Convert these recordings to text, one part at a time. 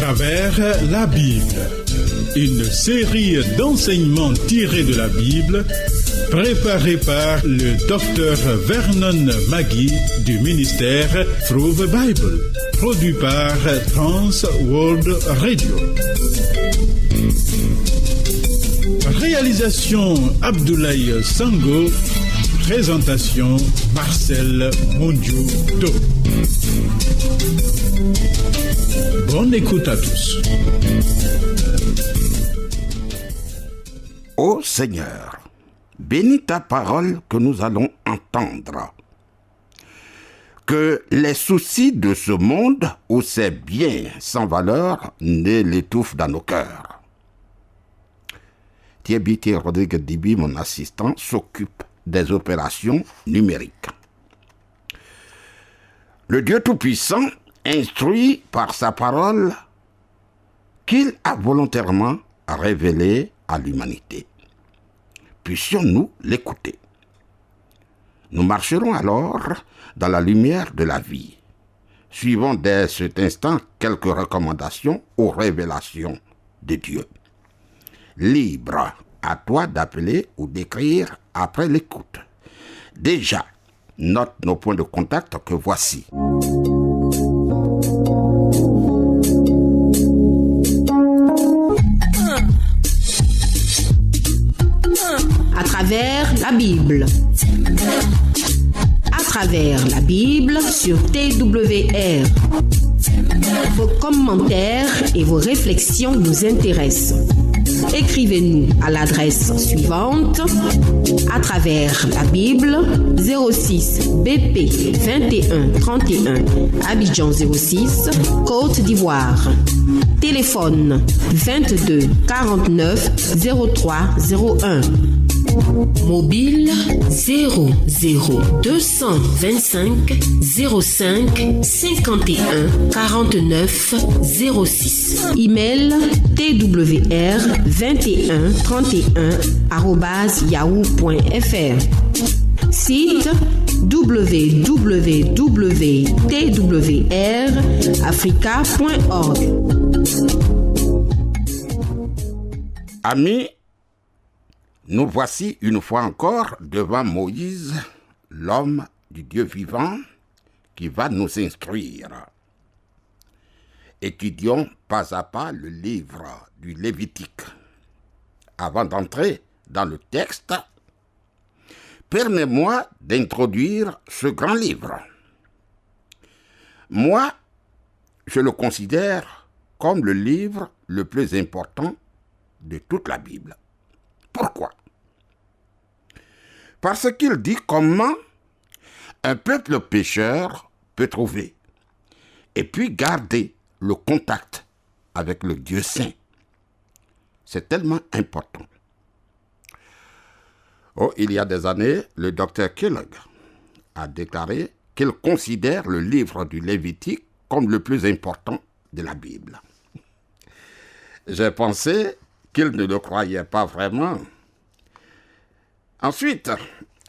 travers la Bible, une série d'enseignements tirés de la Bible, préparée par le docteur Vernon Magui du ministère Through the Bible, produit par Trans World Radio. Réalisation Abdoulaye Sango, présentation Marcel Mondiou-Do. Bonne écoute à tous. Ô Seigneur, bénis ta parole que nous allons entendre. Que les soucis de ce monde ou ses biens sans valeur ne l'étouffent dans nos cœurs. Thierry Rodrigue Dibi, mon assistant, s'occupe des opérations numériques. Le Dieu Tout-Puissant instruit par sa parole qu'il a volontairement révélé à l'humanité. Puissions-nous l'écouter. Nous marcherons alors dans la lumière de la vie, suivant dès cet instant quelques recommandations ou révélations de Dieu. Libre à toi d'appeler ou d'écrire après l'écoute. Déjà, note nos points de contact que voici. À travers la Bible. À travers la Bible sur TWR. Vos commentaires et vos réflexions nous intéressent. Écrivez-nous à l'adresse suivante: à travers la Bible, 06 BP 21 31 Abidjan 06, Côte d'Ivoire. Téléphone 22 49 03 01. Mobile 00 225 05 51 49 06. Email twr2131@yahoo.fr. Site www.twrafrica.org. Amis, nous voici une fois encore devant Moïse, l'homme du Dieu vivant, qui va nous instruire. Étudions pas à pas le livre du Lévitique. Avant d'entrer dans le texte, permets-moi d'introduire ce grand livre. Moi, je le considère comme le livre le plus important de toute la Bible. Pourquoi? Parce qu'il dit comment un peuple pécheur peut trouver et puis garder le contact avec le Dieu saint. C'est tellement important. Oh, il y a des années, le docteur Kellogg a déclaré qu'il considère le livre du Lévitique comme le plus important de la Bible. J'ai pensé qu'il ne le croyait pas vraiment. Ensuite,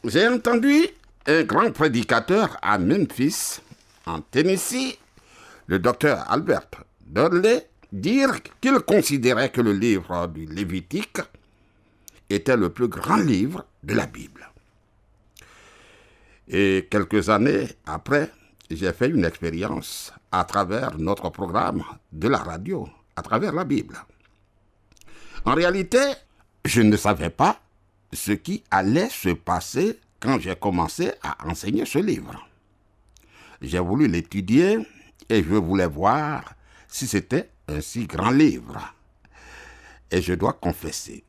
j'ai entendu un grand prédicateur à Memphis, en Tennessee, le docteur Albert Dudley, dire qu'il considérait que le livre du Lévitique était le plus grand livre de la Bible. Et quelques années après, j'ai fait une expérience à travers notre programme de la radio, à travers la Bible. En réalité, je ne savais pas ce qui allait se passer quand j'ai commencé à enseigner ce livre. J'ai voulu l'étudier et je voulais voir si c'était un si grand livre. Et je dois confesser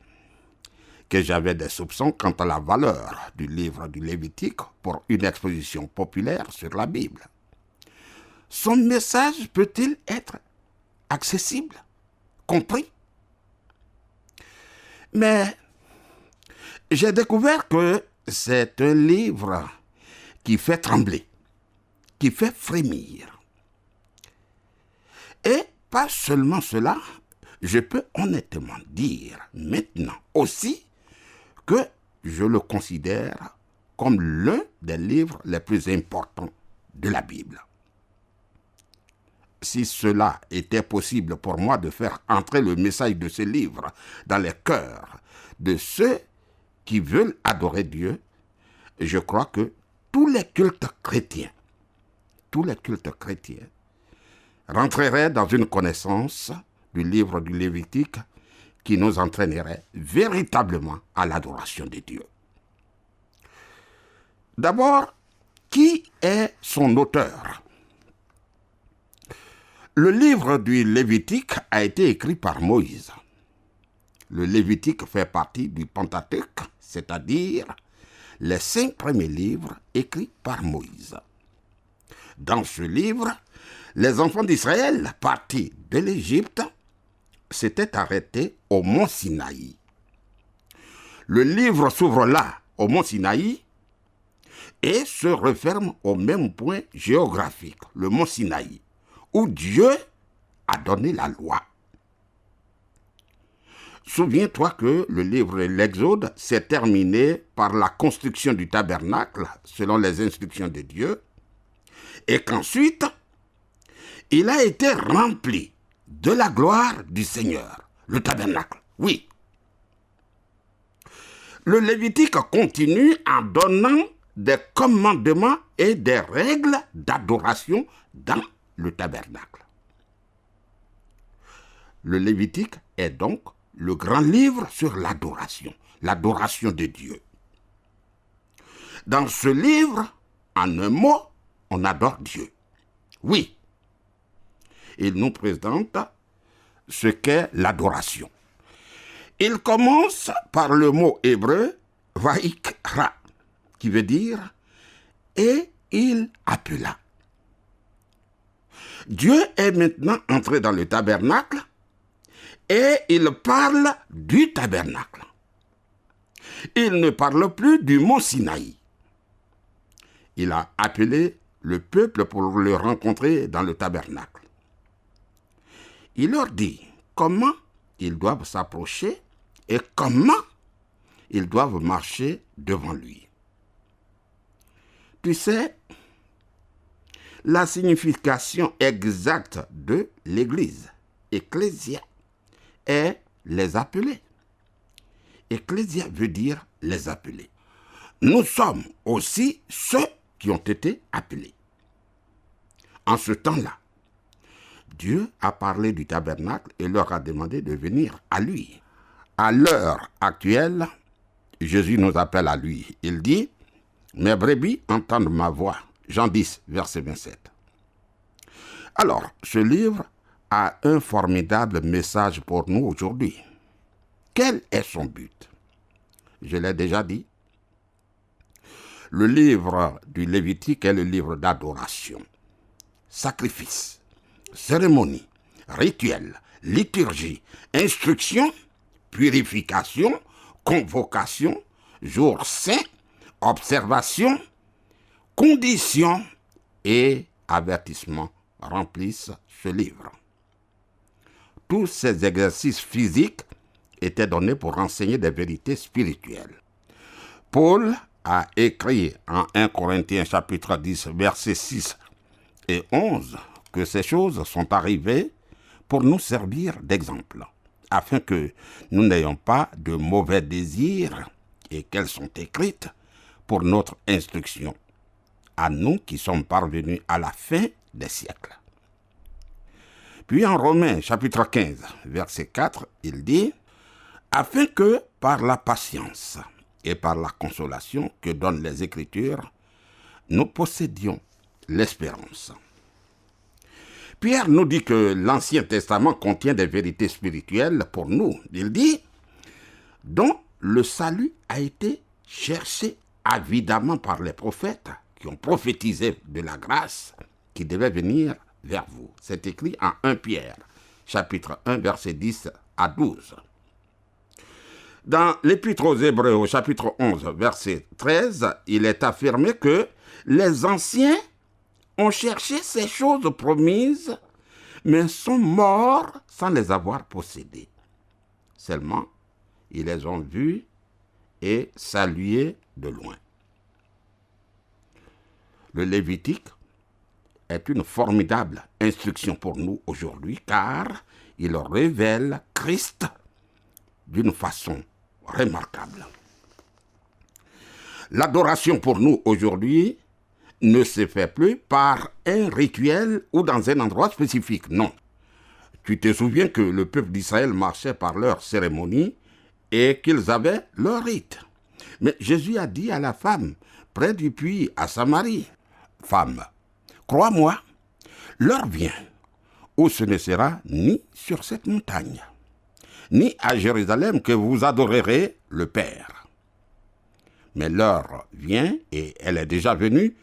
que j'avais des soupçons quant à la valeur du livre du Lévitique pour une exposition populaire sur la Bible. Son message peut-il être accessible, compris? Mais j'ai découvert que c'est un livre qui fait trembler, qui fait frémir. Et pas seulement cela, je peux honnêtement dire maintenant aussi que je le considère comme l'un des livres les plus importants de la Bible. si cela était possible pour moi de faire entrer le message de ce livre dans les cœurs de ceux qui veulent adorer Dieu, je crois que tous les cultes chrétiens rentreraient dans une connaissance du livre du Lévitique qui nous entraînerait véritablement à l'adoration de Dieu. D'abord, qui est son auteur? Le livre du Lévitique a été écrit par Moïse. Le Lévitique fait partie du Pentateuque, c'est-à-dire les 5 premiers livres écrits par Moïse. Dans ce livre, les enfants d'Israël, partis de l'Égypte, s'étaient arrêtés au mont Sinaï. Le livre s'ouvre là, au mont Sinaï, et se referme au même point géographique, le mont Sinaï, où Dieu a donné la loi. Souviens-toi que le livre de l'Exode s'est terminé par la construction du tabernacle, selon les instructions de Dieu, et qu'ensuite, il a été rempli de la gloire du Seigneur, le tabernacle, oui. Le Lévitique continue en donnant des commandements et des règles d'adoration dans le tabernacle. Le Lévitique est donc le grand livre sur l'adoration de Dieu. Dans ce livre, en un mot, on adore Dieu. Oui, il nous présente ce qu'est l'adoration. Il commence par le mot hébreu « vaikra » qui veut dire « et il appela ». Dieu est maintenant entré dans le tabernacle et il parle du tabernacle. Il ne parle plus du mont Sinaï. Il a appelé le peuple pour le rencontrer dans le tabernacle. Il leur dit comment ils doivent s'approcher et comment ils doivent marcher devant lui. Tu sais, la signification exacte de l'Église, ecclésia, est les appeler. Ecclésia veut dire les appeler. Nous sommes aussi ceux qui ont été appelés. En ce temps-là, Dieu a parlé du tabernacle et leur a demandé de venir à lui. À l'heure actuelle, Jésus nous appelle à lui. Il dit « Mes brebis entendent ma voix ». Jean 10, verset 27. Alors, ce livre a un formidable message pour nous aujourd'hui. Quel est son but? Je l'ai déjà dit. Le livre du Lévitique est le livre d'adoration. Sacrifice, cérémonie, rituel, liturgie, instruction, purification, convocation, jour saint, observation, conditions et avertissements remplissent ce livre. Tous ces exercices physiques étaient donnés pour enseigner des vérités spirituelles. Paul a écrit en 1 Corinthiens chapitre 10, versets 6 et 11 que ces choses sont arrivées pour nous servir d'exemple, afin que nous n'ayons pas de mauvais désirs et qu'elles sont écrites pour notre instruction, à nous qui sommes parvenus à la fin des siècles. Puis en Romains chapitre 15, verset 4, il dit « Afin que par la patience et par la consolation que donnent les Écritures, nous possédions l'espérance. » Pierre nous dit que l'Ancien Testament contient des vérités spirituelles pour nous. Il dit « dont le salut a été cherché avidement par les prophètes qui ont prophétisé de la grâce qui devait venir vers vous. » C'est écrit en 1 Pierre, chapitre 1, verset 10 à 12. Dans l'Épître aux Hébreux, au chapitre 11, verset 13, il est affirmé que les anciens ont cherché ces choses promises, mais sont morts sans les avoir possédées. Seulement, ils les ont vues et saluées de loin. Le Lévitique est une formidable instruction pour nous aujourd'hui car il révèle Christ d'une façon remarquable. L'adoration pour nous aujourd'hui ne se fait plus par un rituel ou dans un endroit spécifique, non. Tu te souviens que le peuple d'Israël marchait par leur cérémonie et qu'ils avaient leur rite. Mais Jésus a dit à la femme, près du puits à Samarie, « Femme, crois-moi, l'heure vient où ce ne sera ni sur cette montagne, ni à Jérusalem que vous adorerez le Père. Mais l'heure vient, et elle est déjà venue,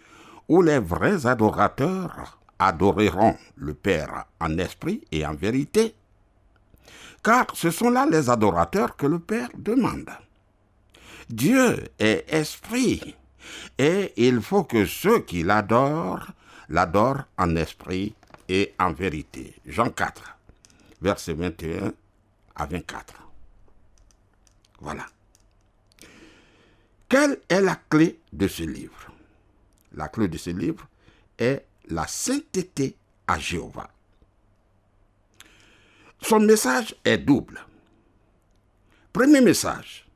où les vrais adorateurs adoreront le Père en esprit et en vérité, car ce sont là les adorateurs que le Père demande. Dieu est esprit, et il faut que ceux qui l'adorent en esprit et en vérité. Jean 4, versets 21 à 24. Voilà. Quelle est la clé de ce livre? La clé de ce livre est la sainteté à Jéhovah. Son message est double. Premier message.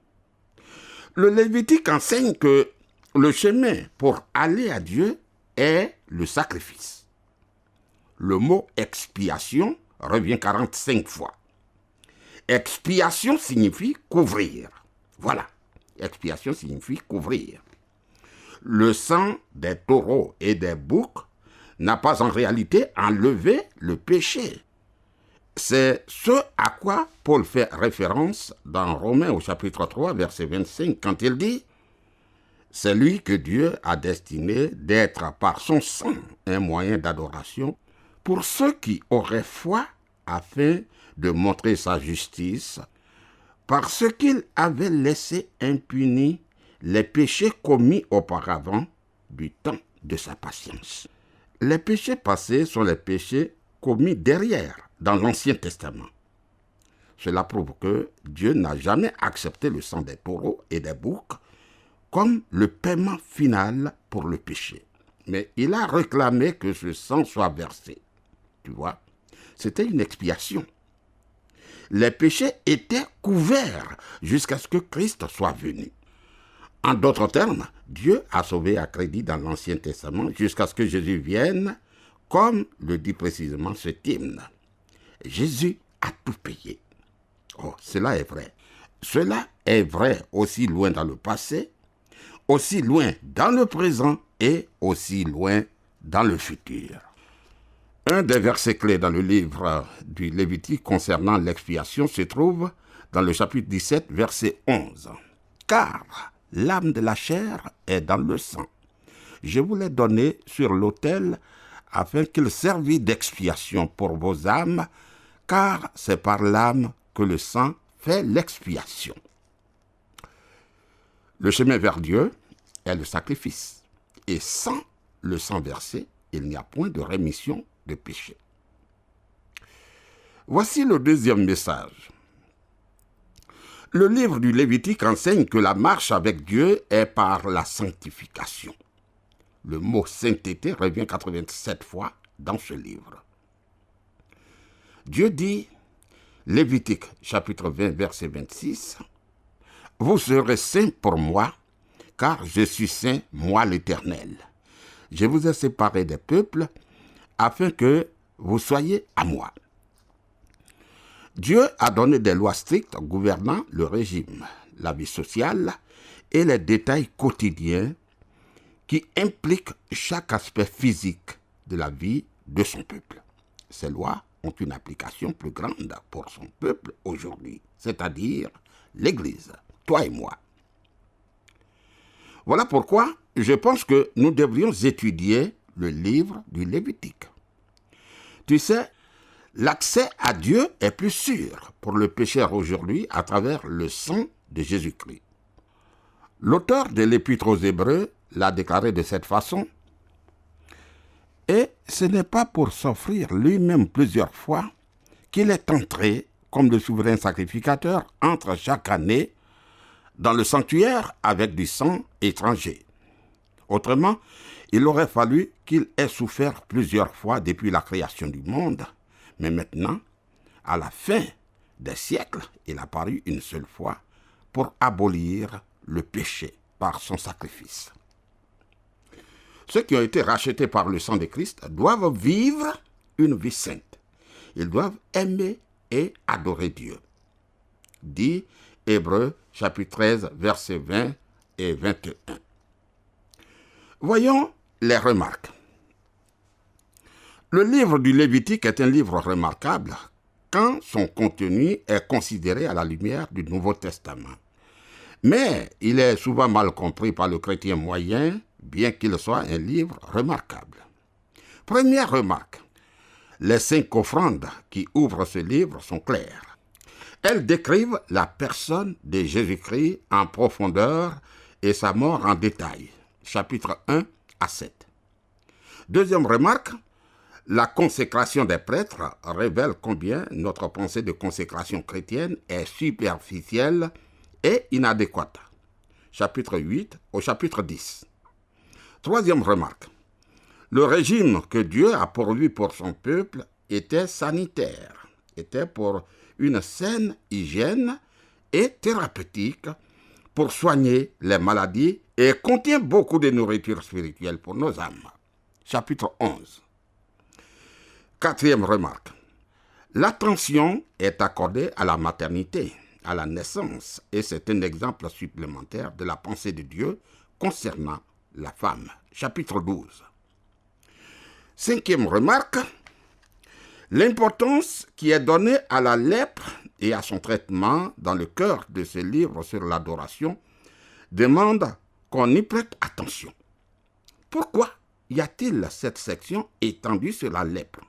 Le Lévitique enseigne que le chemin pour aller à Dieu est le sacrifice. Le mot expiation revient 45 fois. Expiation signifie couvrir. Voilà. Expiation signifie couvrir. Le sang des taureaux et des boucs n'a pas en réalité enlevé le péché. C'est ce à quoi Paul fait référence dans Romains au chapitre 3, verset 25, quand il dit « C'est lui que Dieu a destiné d'être par son sang un moyen d'adoration pour ceux qui auraient foi afin de montrer sa justice, parce qu'il avait laissé impunis les péchés commis auparavant du temps de sa patience. » Les péchés passés sont les péchés commis derrière, dans l'Ancien Testament. Cela prouve que Dieu n'a jamais accepté le sang des taureaux et des boucs comme le paiement final pour le péché. Mais il a réclamé que ce sang soit versé. Tu vois, c'était une expiation. Les péchés étaient couverts jusqu'à ce que Christ soit venu. En d'autres termes, Dieu a sauvé à crédit dans l'Ancien Testament jusqu'à ce que Jésus vienne, comme le dit précisément cet hymne. Jésus a tout payé. Oh, cela est vrai. Cela est vrai aussi loin dans le passé, aussi loin dans le présent et aussi loin dans le futur. Un des versets clés dans le livre du Lévitique concernant l'expiation se trouve dans le chapitre 17, verset 11. « Car l'âme de la chair est dans le sang. Je vous l'ai donné sur l'autel afin qu'il servît d'expiation pour vos âmes, car c'est par l'âme que le sang fait l'expiation. » Le chemin vers Dieu est le sacrifice, et sans le sang versé, il n'y a point de rémission de péché. Voici le deuxième message. Le livre du Lévitique enseigne que la marche avec Dieu est par la sanctification. Le mot sainteté revient 87 fois dans ce livre. Dieu dit, Lévitique chapitre 20, verset 26, « Vous serez saints pour moi, car je suis saint, moi l'Éternel. Je vous ai séparés des peuples, afin que vous soyez à moi. » Dieu a donné des lois strictes gouvernant le régime, la vie sociale et les détails quotidiens qui impliquent chaque aspect physique de la vie de son peuple. Ces lois ont une application plus grande pour son peuple aujourd'hui, c'est-à-dire l'Église, toi et moi. Voilà pourquoi je pense que nous devrions étudier le livre du Lévitique. Tu sais, l'accès à Dieu est plus sûr pour le pécheur aujourd'hui à travers le sang de Jésus-Christ. L'auteur de l'Épître aux Hébreux l'a déclaré de cette façon. Et ce n'est pas pour s'offrir lui-même plusieurs fois qu'il est entré comme le souverain sacrificateur entre chaque année dans le sanctuaire avec du sang étranger. Autrement, Il aurait fallu qu'il ait souffert plusieurs fois depuis la création du monde, mais maintenant, à la fin des siècles, il a paru une seule fois pour abolir le péché par son sacrifice. Ceux qui ont été rachetés par le sang de Christ doivent vivre une vie sainte. Ils doivent aimer et adorer Dieu. Dit Hébreux chapitre 13, versets 20 et 21. Voyons les remarques. Le livre du Lévitique est un livre remarquable quand son contenu est considéré à la lumière du Nouveau Testament. Mais il est souvent mal compris par le chrétien moyen, bien qu'il soit un livre remarquable. Première remarque, les 5 offrandes qui ouvrent ce livre sont claires. Elles décrivent la personne de Jésus-Christ en profondeur et sa mort en détail, chapitres 1 à 7. Deuxième remarque, la consécration des prêtres révèle combien notre pensée de consécration chrétienne est superficielle et inadéquate. Chapitre 8 au chapitre 10. Troisième remarque. Le régime que Dieu a pourvu pour son peuple était sanitaire, était pour une saine hygiène et thérapeutique pour soigner les maladies et contient beaucoup de nourriture spirituelle pour nos âmes. Chapitre 11. Quatrième remarque. L'attention est accordée à la maternité, à la naissance, et c'est un exemple supplémentaire de la pensée de Dieu concernant la femme. Chapitre 12. Cinquième remarque. L'importance qui est donnée à la lèpre et à son traitement dans le cœur de ce livre sur l'adoration demande qu'on y prête attention. Pourquoi y a-t-il cette section étendue sur la lèpre?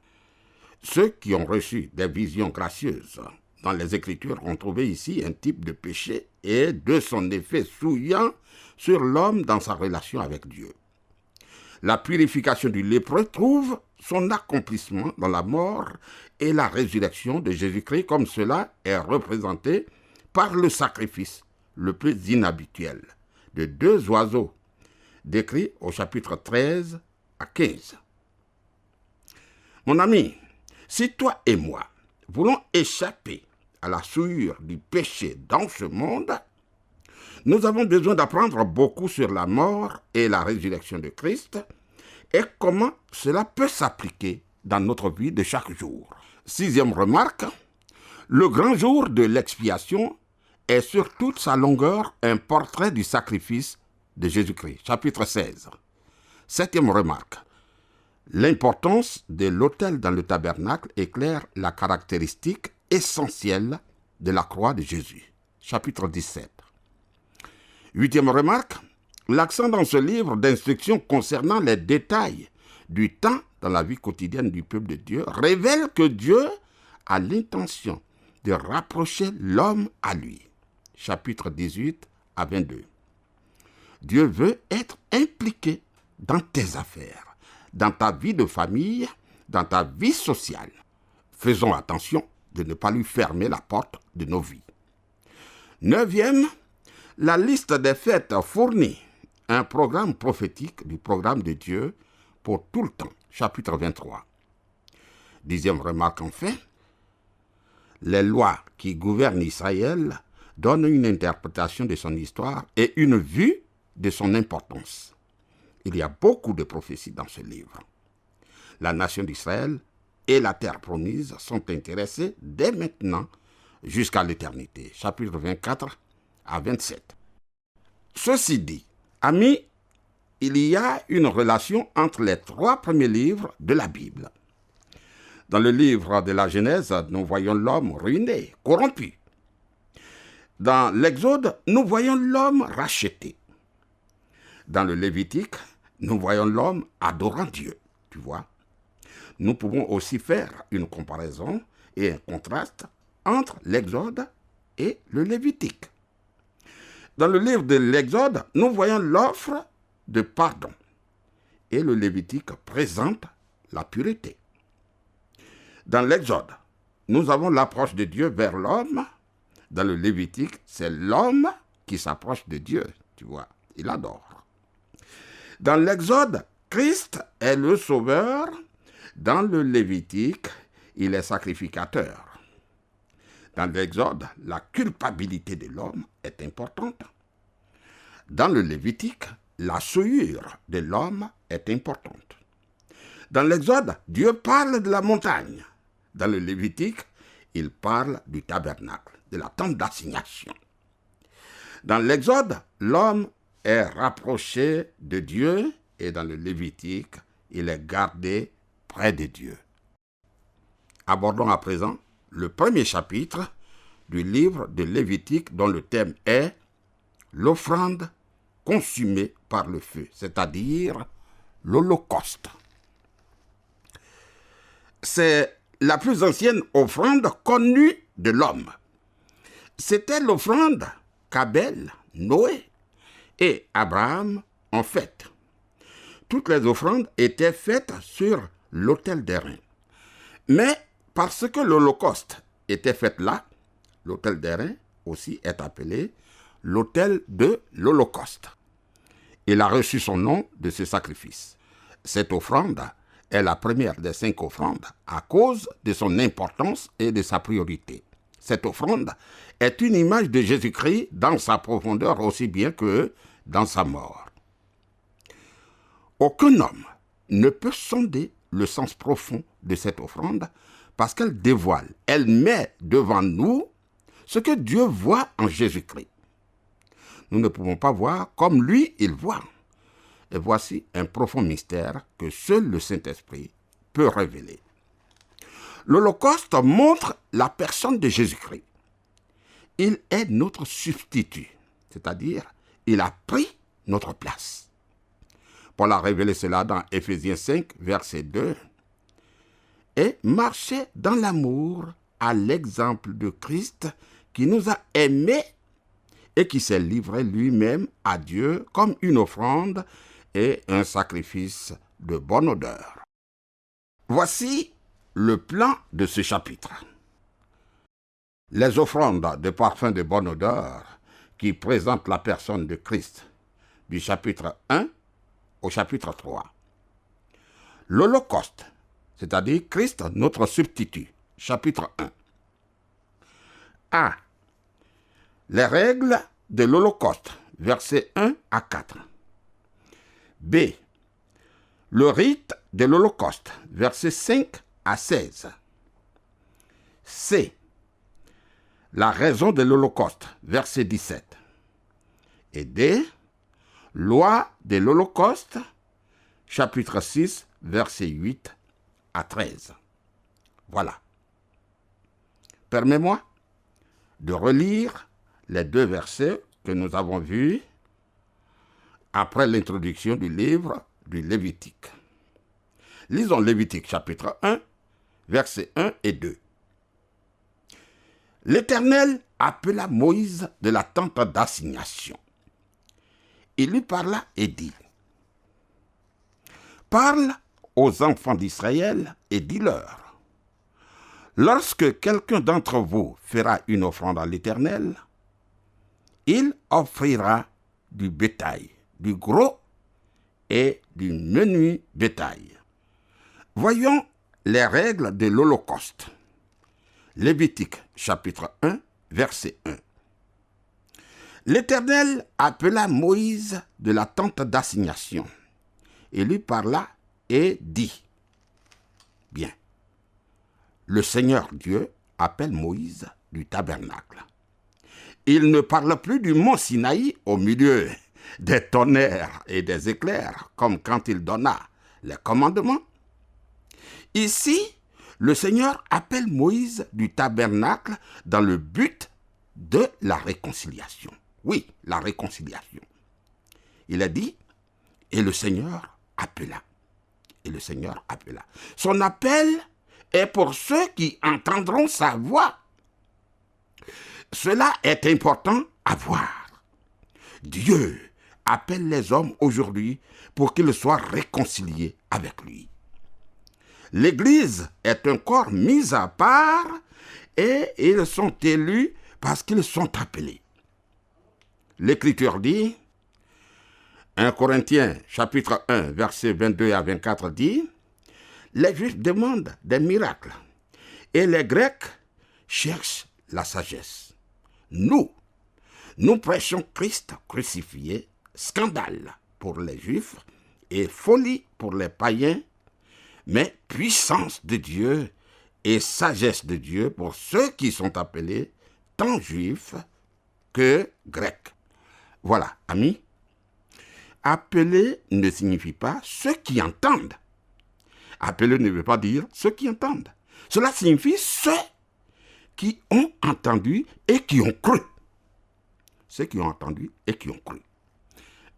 Ceux qui ont reçu des visions gracieuses dans les Écritures ont trouvé ici un type de péché et de son effet souillant sur l'homme dans sa relation avec Dieu. La purification du lépreux trouve son accomplissement dans la mort et la résurrection de Jésus-Christ, comme cela est représenté par le sacrifice le plus inhabituel de 2 oiseaux, décrits au chapitre 13 à 15. Mon ami, si toi et moi voulons échapper à la souillure du péché dans ce monde, nous avons besoin d'apprendre beaucoup sur la mort et la résurrection de Christ et comment cela peut s'appliquer dans notre vie de chaque jour. Sixième remarque, le grand jour de l'expiation est sur toute sa longueur un portrait du sacrifice de Jésus-Christ. Chapitre 16. Septième remarque, l'importance de l'autel dans le tabernacle éclaire la caractéristique essentielle de la croix de Jésus. Chapitre 17. Huitième remarque, l'accent dans ce livre d'instructions concernant les détails du temps dans la vie quotidienne du peuple de Dieu révèle que Dieu a l'intention de rapprocher l'homme à lui. Chapitre 18 à 22. Dieu veut être impliqué dans tes affaires, dans ta vie de famille, dans ta vie sociale. Faisons attention de ne pas lui fermer la porte de nos vies. Neuvième, la liste des fêtes fournit un programme prophétique du programme de Dieu pour tout le temps. Chapitre 23. Dixième remarque enfin, les lois qui gouvernent Israël donnent une interprétation de son histoire et une vue de son importance. Il y a beaucoup de prophéties dans ce livre. La nation d'Israël et la terre promise sont intéressées dès maintenant jusqu'à l'éternité. Chapitre 24 à 27. Ceci dit, amis, il y a une relation entre les 3 premiers livres de la Bible. Dans le livre de la Genèse, nous voyons l'homme ruiné, corrompu. Dans l'Exode, nous voyons l'homme racheté. Dans le Lévitique, nous voyons l'homme adorant Dieu. Tu vois, nous pouvons aussi faire une comparaison et un contraste entre l'Exode et le Lévitique. Dans le livre de l'Exode, nous voyons l'offre de pardon et le Lévitique présente la pureté. Dans l'Exode, nous avons l'approche de Dieu vers l'homme. Dans le Lévitique, c'est l'homme qui s'approche de Dieu, tu vois, il adore. Dans l'Exode, Christ est le sauveur. Dans le Lévitique, il est sacrificateur. Dans l'Exode, la culpabilité de l'homme est importante. Dans le Lévitique, la souillure de l'homme est importante. Dans l'Exode, Dieu parle de la montagne. Dans le Lévitique, il parle du tabernacle, de la tente d'assignation. Dans l'Exode, l'homme est rapproché de Dieu et dans le Lévitique, il est gardé près de Dieu. Abordons à présent le premier chapitre du livre de Lévitique dont le thème est l'offrande consumée par le feu, c'est-à-dire l'Holocauste. C'est la plus ancienne offrande connue de l'homme. C'était l'offrande qu'Abel, Noé et Abraham ont faite. Toutes les offrandes étaient faites sur l'autel d'airain. Mais parce que l'Holocauste était fait là, l'autel d'airain aussi est appelé l'autel de l'Holocauste. Il a reçu son nom de ce sacrifice. Cette offrande est la première des 5 offrandes à cause de son importance et de sa priorité. Cette offrande est une image de Jésus-Christ dans sa profondeur aussi bien que dans sa mort. Aucun homme ne peut sonder le sens profond de cette offrande parce qu'elle dévoile, elle met devant nous ce que Dieu voit en Jésus-Christ. Nous ne pouvons pas voir comme lui, il voit. Et voici un profond mystère que seul le Saint-Esprit peut révéler. L'Holocauste montre la personne de Jésus-Christ. Il est notre substitut, c'est-à-dire il a pris notre place. Paul a révélé cela dans Éphésiens 5, verset 2. Et marcher dans l'amour à l'exemple de Christ qui nous a aimés et qui s'est livré lui-même à Dieu comme une offrande et un sacrifice de bonne odeur. Voici le plan de ce chapitre. Les offrandes de parfum de bonne odeur qui présentent la personne de Christ, du chapitre 1 au chapitre 3. L'Holocauste, c'est-à-dire Christ, notre substitut, chapitre 1. A. Les règles de l'Holocauste, versets 1 à 4. B. Le rite de l'Holocauste, versets 5 à 16. C. La raison de l'Holocauste, verset 17. Et D. Loi de l'Holocauste, chapitre 6, verset 8 à 13. Voilà. Permets-moi de relire les 2 versets que nous avons vus après l'introduction du livre du Lévitique. Lisons Lévitique chapitre 1, versets 1 et 2. L'Éternel appela Moïse de la tente d'assignation. Il lui parla et dit, « Parle aux enfants d'Israël et dis-leur, lorsque quelqu'un d'entre vous fera une offrande à l'Éternel, il offrira du bétail, du gros et du menu bétail. » Voyons les règles de l'Holocauste. Lévitique chapitre 1, verset 1. L'Éternel appela Moïse de la tente d'assignation et lui parla et dit, « Bien, le Seigneur Dieu appelle Moïse du tabernacle. Il ne parle plus du mont Sinaï au milieu des tonnerres et des éclairs, comme quand il donna les commandements. Ici, le Seigneur appelle Moïse du tabernacle dans le but de la réconciliation. Oui, la réconciliation. Il a dit, et le Seigneur appela. Et le Seigneur appela. Son appel est pour ceux qui entendront sa voix. Cela est important à voir. Dieu appelle les hommes aujourd'hui pour qu'ils soient réconciliés avec lui. L'Église est un corps mis à part et ils sont élus parce qu'ils sont appelés. L'Écriture dit, 1 Corinthiens chapitre 1, versets 22 à 24 dit, « Les Juifs demandent des miracles et les Grecs cherchent la sagesse. Nous prêchons Christ crucifié, scandale pour les Juifs et folie pour les païens, mais puissance de Dieu et sagesse de Dieu pour ceux qui sont appelés tant Juifs que Grecs. » Voilà, amis. Appeler ne signifie pas ceux qui entendent. Appeler ne veut pas dire ceux qui entendent. Cela signifie ceux qui ont entendu et qui ont cru. Ceux qui ont entendu et qui ont cru.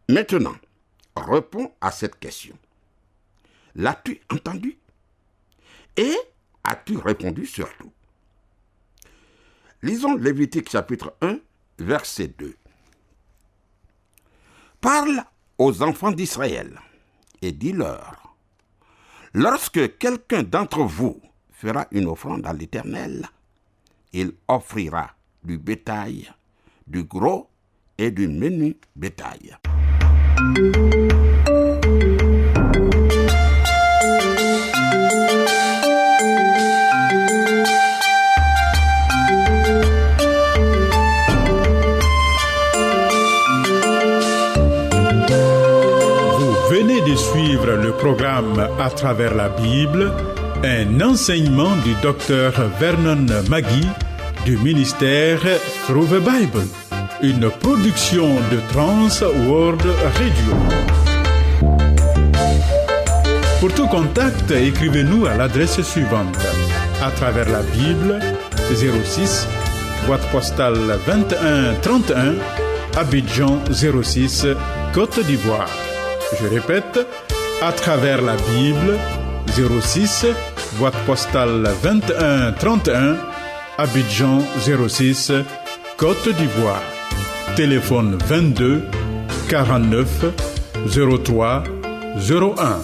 Maintenant, réponds à cette question. L'as-tu entendu? Et as-tu répondu surtout? Lisons Lévitique chapitre 1, verset 2. Parle aux enfants d'Israël et dis-leur, lorsque quelqu'un d'entre vous fera une offrande à l'Éternel, il offrira du bétail, du gros et du menu bétail. Suivre le programme À travers la Bible, un enseignement du docteur Vernon Magui du ministère Through the Bible, une production de Trans World Radio. Pour tout contact, écrivez-nous à l'adresse suivante: À travers la Bible, 06, boîte postale 2131, Abidjan 06, Côte d'Ivoire. Je répète, À travers la Bible, 06, boîte postale 2131, Abidjan 06, Côte d'Ivoire. Téléphone 22 49 03 01.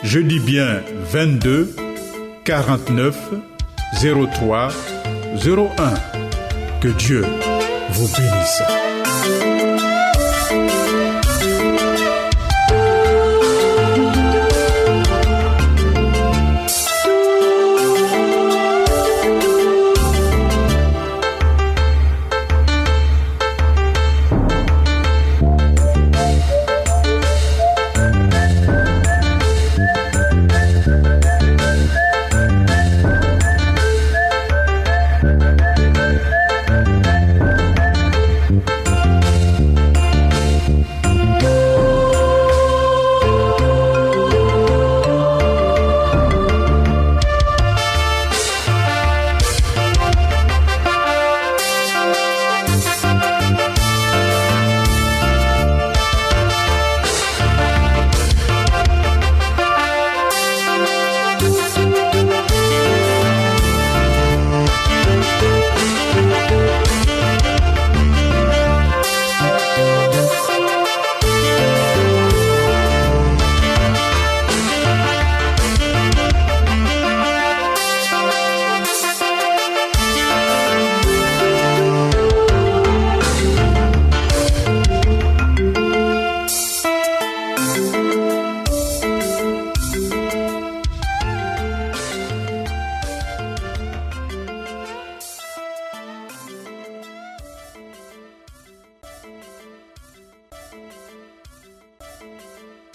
Je dis bien 22 49 03 01. Que Dieu vous bénisse.